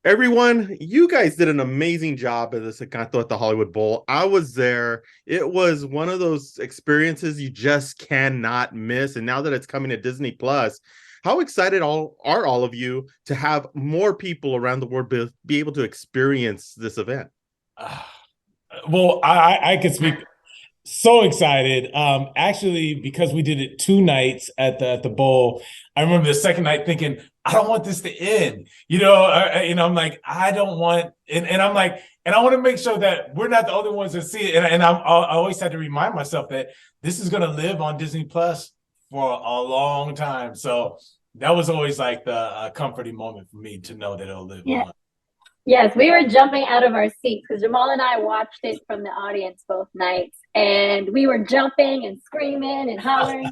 Everyone, you guys did an amazing job at this Encanto at the Hollywood Bowl. I was there. It was one of those experiences you just cannot miss. And now that it's coming to Disney Plus, how excited are all of you to have more people around the world be able to experience this event? Well, I could speak. So excited. Actually, because we did it 2 nights at the bowl, I remember the second night thinking, I don't want this to end. I'm like, I don't want, and I'm like, and I want to make sure that we're not the only ones that see it. And I always had to remind myself that this is going to live on Disney Plus for a long time. So that was always like the comforting moment for me to know that it'll live on. Yes, we were jumping out of our seats because Jamal and I watched it from the audience both nights, and we were jumping and screaming and hollering,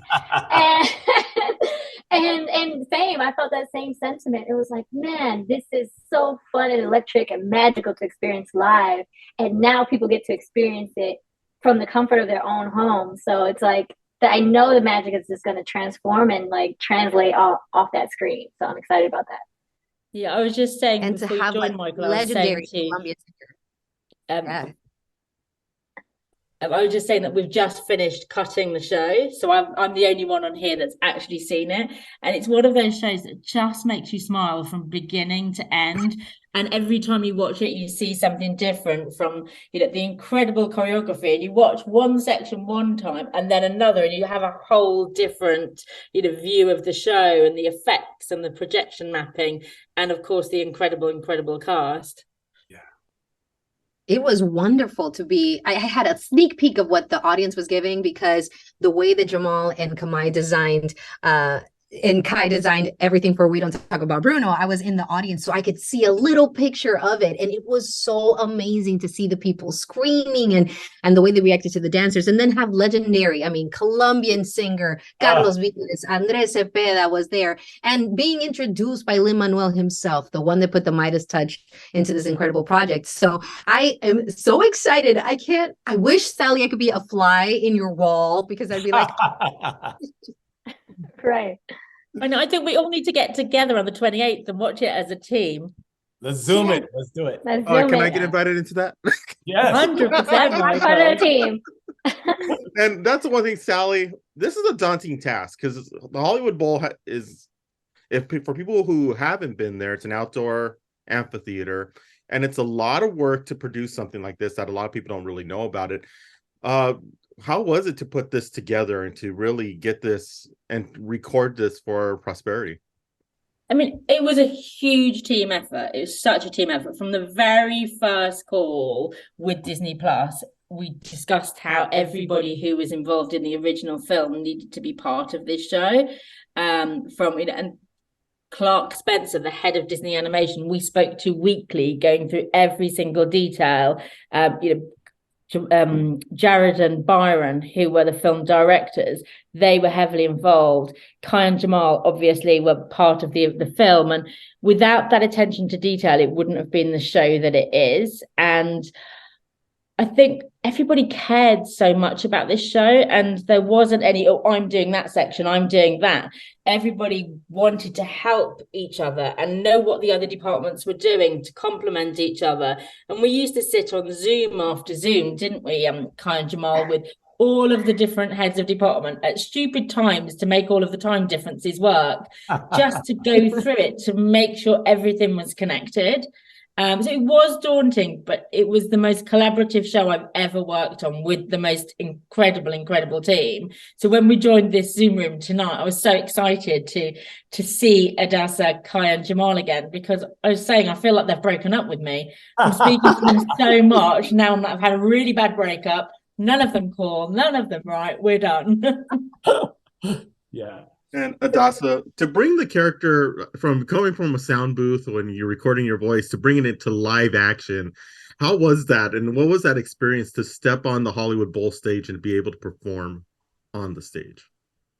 and and same. I felt that same sentiment. It was like, man, this is so fun and electric and magical to experience live, and now people get to experience it from the comfort of their own home. So it's like that. I know the magic is just going to transform and like translate off that screen. So I'm excited about that. Yeah, I was just saying, and to have like Michael, legendary Colombian singer. I was just saying that we've just finished cutting the show, so I'm the only one on here that's actually seen it, and it's one of those shows that just makes you smile from beginning to end. And every time you watch it, you see something different from, the incredible choreography. And you watch one section one time and then another, and you have a whole different, view of the show and the effects and the projection mapping. And of course, the incredible cast. Yeah. It was wonderful to be. I had a sneak peek of what the audience was giving, because the way that Jamal and Kai designed everything for We Don't Talk About Bruno, I was in the audience, so I could see a little picture of it. And it was so amazing to see the people screaming and the way they reacted to the dancers. And then have legendary, Colombian singer, Carlos Vives, Andrés Cepeda was there. And being introduced by Lin-Manuel himself, the one that put the Midas touch into this incredible project. So I am so excited. I wish, Sally, I could be a fly in your wall, because I'd be like... Right. I know. I think we all need to get together on the 28th and watch it as a team. Let's zoom it. Let's do it. Can I get invited into that? Yes. 100%. I'm part of the team. And that's the one thing, Sally, this is a daunting task, because the Hollywood Bowl for people who haven't been there, it's an outdoor amphitheater, and it's a lot of work to produce something like this that a lot of people don't really know about it. How was it to put this together and to really get this and record this for prosperity? It was a huge team effort. It was such a team effort. From the very first call with Disney Plus, we discussed how everybody who was involved in the original film needed to be part of this show. And Clark Spencer, the head of Disney Animation, we spoke to weekly, going through every single detail. Jared and Byron, who were the film directors, they were heavily involved. Kai and Jamal obviously were part of the film, and without that attention to detail, it wouldn't have been the show that it is. And I think everybody cared so much about this show, and there wasn't any, I'm doing that section, I'm doing that. Everybody wanted to help each other and know what the other departments were doing to complement each other. And we used to sit on Zoom after Zoom, didn't we, Kai and Jamal, with all of the different heads of department at stupid times to make all of the time differences work, just to go through it, to make sure everything was connected. So it was daunting, but it was the most collaborative show I've ever worked on, with the most incredible team. So when we joined this Zoom room tonight, I was so excited to see Adassa, Kai and Jamal again, because I was saying, I feel like they've broken up with me. I'm speaking to them so much. Now I've had a really bad breakup. None of them call, none of them right. We're done. Yeah. And Adassa, to bring the character from coming from a sound booth when you're recording your voice to bringing it to live action, how was that? And what was that experience to step on the Hollywood Bowl stage and be able to perform on the stage?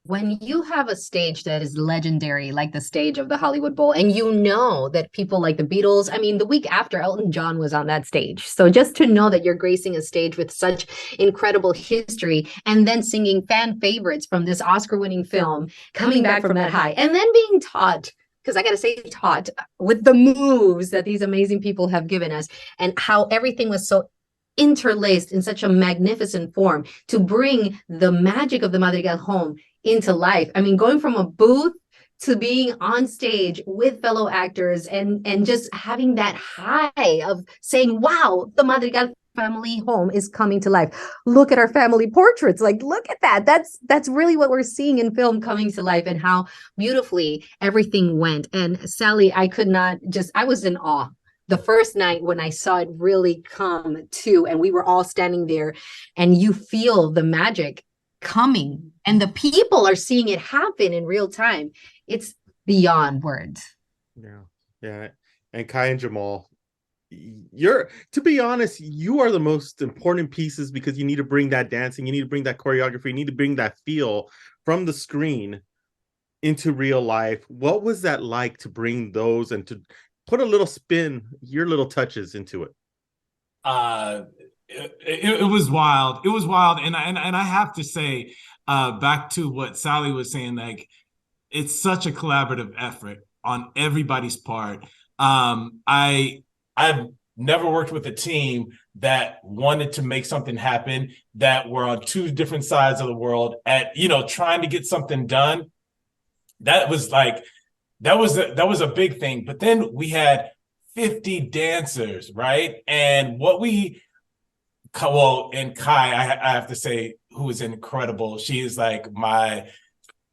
When you have a stage that is legendary, like the stage of the Hollywood Bowl, and you know that people like the Beatles, the week after, Elton John was on that stage. So just to know that you're gracing a stage with such incredible history, and then singing fan favorites from this Oscar-winning film, coming back from that high, and then being taught because I gotta say, taught with the moves that these amazing people have given us, and how everything was so interlaced in such a magnificent form to bring the magic of the Madrigal home into life. I mean, going from a booth to being on stage with fellow actors and just having that high of saying, wow, the Madrigal family home is coming to life. Look at our family portraits. Like, look at that. That's really what we're seeing in film coming to life, and how beautifully everything went. And Sally, I was in awe. The first night when I saw it really come to, and we were all standing there, and you feel the magic coming, and the people are seeing it happen in real time. It's beyond words. Yeah. And Kai and Jamal, to be honest, you are the most important pieces, because you need to bring that dancing, you need to bring that choreography, you need to bring that feel from the screen into real life. What was that like to bring those and to put a little spin, your little touches into it? It was wild. It was wild, and I have to say, back to what Sally was saying, like, it's such a collaborative effort on everybody's part. I've never worked with a team that wanted to make something happen, that were on two different sides of the world at, trying to get something done. That was a big thing. But then we had 50 dancers, right? And and Kai, I have to say, who is incredible. She is like my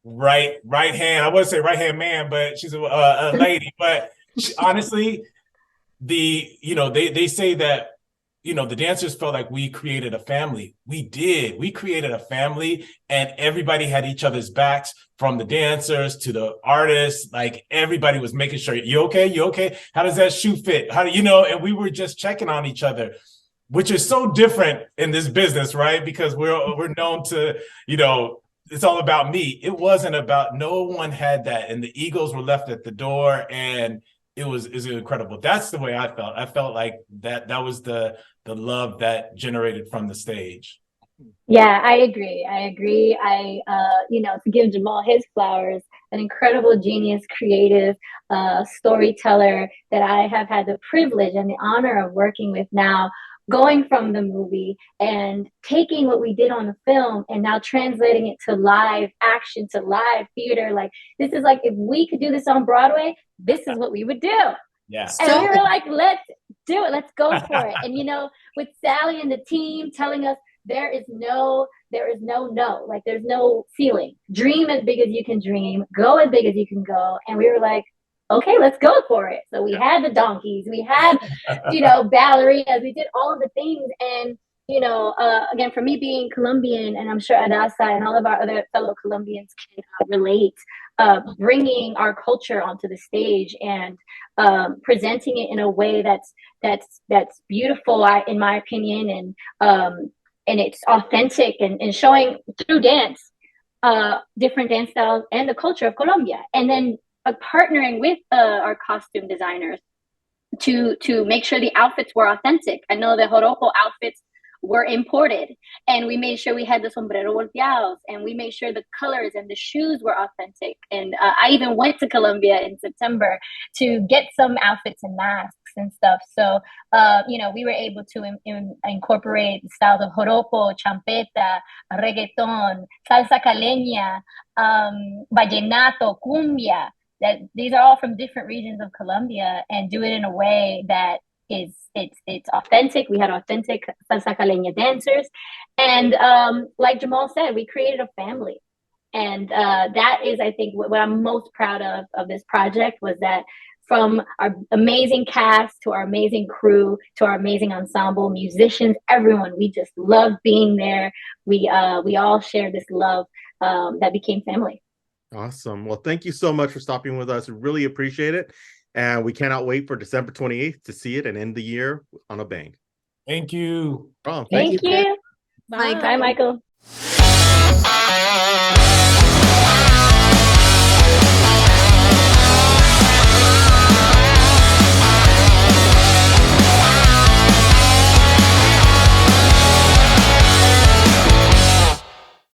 right hand. I wouldn't say right hand man, but she's a lady. But honestly, they say that, the dancers felt like we created a family. We did. We created a family, and everybody had each other's backs, from the dancers to the artists. Like, everybody was making sure, you okay? You okay? How does that shoe fit? How do and we were just checking on each other, which is so different in this business, right? Because we're known to, it's all about me. It wasn't about, no one had that. And the egos were left at the door, and it was incredible. That's the way I felt. I felt like that was the love that generated from the stage. Yeah, I agree. To give Jamal his flowers, an incredible genius, creative storyteller that I have had the privilege and the honor of working with now, going from the movie and taking what we did on the film and now translating it to live action, to live theater. Like, this is like, if we could do this on Broadway, this is what we would do. Yeah. And we were like, let's do it. Let's go for it. And, with Sally and the team telling us, there is no, like, there's no ceiling. Dream as big as you can dream, go as big as you can go. And we were like, okay, let's go for it. So we had the donkeys, we had, ballerinas, we did all of the things. And, again, for me being Colombian, and I'm sure Adassa and all of our other fellow Colombians can relate, bringing our culture onto the stage and presenting it in a way that's beautiful, in my opinion, and it's authentic, and showing through dance different dance styles and the culture of Colombia, and then partnering with our costume designers to make sure the outfits were authentic. I know the Joropo outfits were imported, and we made sure we had the sombrero volteados, and we made sure the colors and the shoes were authentic. And I even went to Colombia in September to get some outfits and masks and stuff. So, we were able to incorporate the styles of joropo, champeta, reggaeton, salsa caleña, vallenato, cumbia. That these are all from different regions of Colombia, and do it in a way that it's authentic. We had authentic salsa caleña dancers, and like Jamal said, we created a family, and that is, I think, what I'm most proud of this project, was that from our amazing cast to our amazing crew to our amazing ensemble, musicians, everyone, we just loved being there. We all shared this love that became family. Awesome. Well, thank you so much for stopping with us. We really appreciate it. And we cannot wait for December 28th to see it and end the year on a bang. Thank you. Oh, Thank you. Bye. Bye, Michael.